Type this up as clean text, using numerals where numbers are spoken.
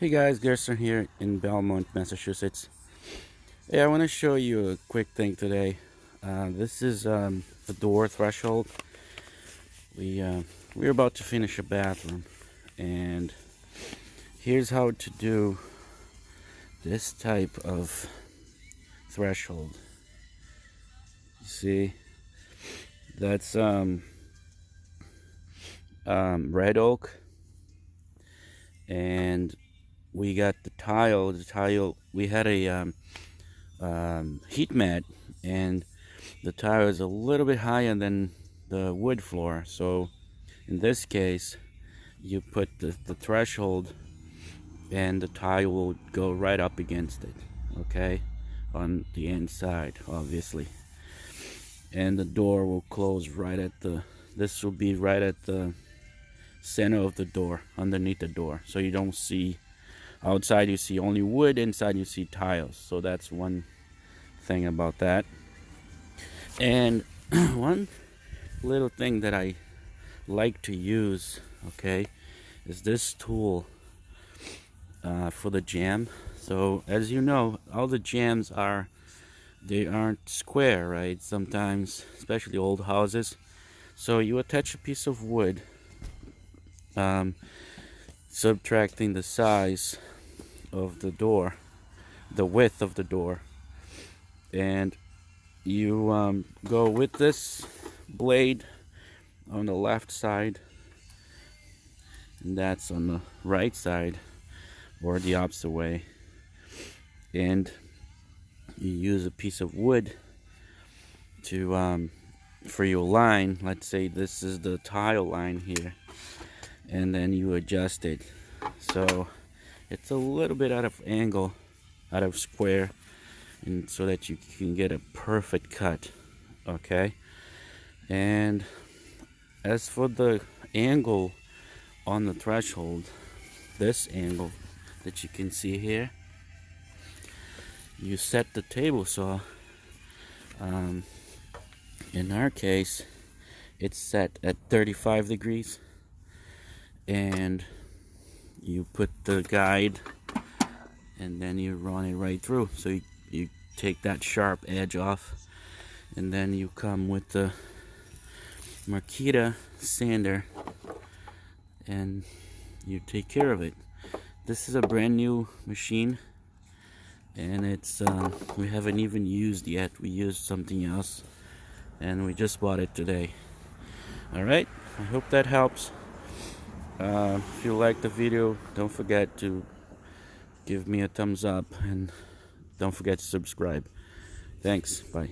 Hey guys, Gerson here in Belmont, Massachusetts. Hey, I want to show you a quick thing today. This is the door threshold. We're about to finish a bathroom, and here's how to do this type of threshold. You see, that's red oak, and we got the tile. We had a heat mat, and the tile is a little bit higher than the wood floor. So in this case, you put the threshold, and the tile will go right up against it, okay, on the inside, obviously. And the door will close right at this will be right at the center of the door, underneath the door. So you don't see outside, you see only wood, inside you see tiles. So that's one thing about that. And one little thing that I like to use, okay, is this tool for the jamb. So as you know, all the jambs they aren't square, right? Sometimes, especially old houses. So you attach a piece of wood, subtracting the size of the door, the width of the door, and you go with this blade on the left side, and that's on the right side, or the opposite way, and you use a piece of wood to for your line. Let's say this is the tile line here, and then you adjust it so it's a little bit out of angle, out of square, and so that you can get a perfect cut, okay? And as for the angle on the threshold, this angle that you can see here, you set the table saw. In our case, it's set at 35 degrees, and you put the guide, and then you run it right through. So you take that sharp edge off, and then you come with the Makita sander, and you take care of it. This is a brand new machine, and it's we haven't even used yet. We used something else, and we just bought it today. Alright, I hope that helps. If you like the video, don't forget to give me a thumbs up, and don't forget to subscribe. Thanks, bye.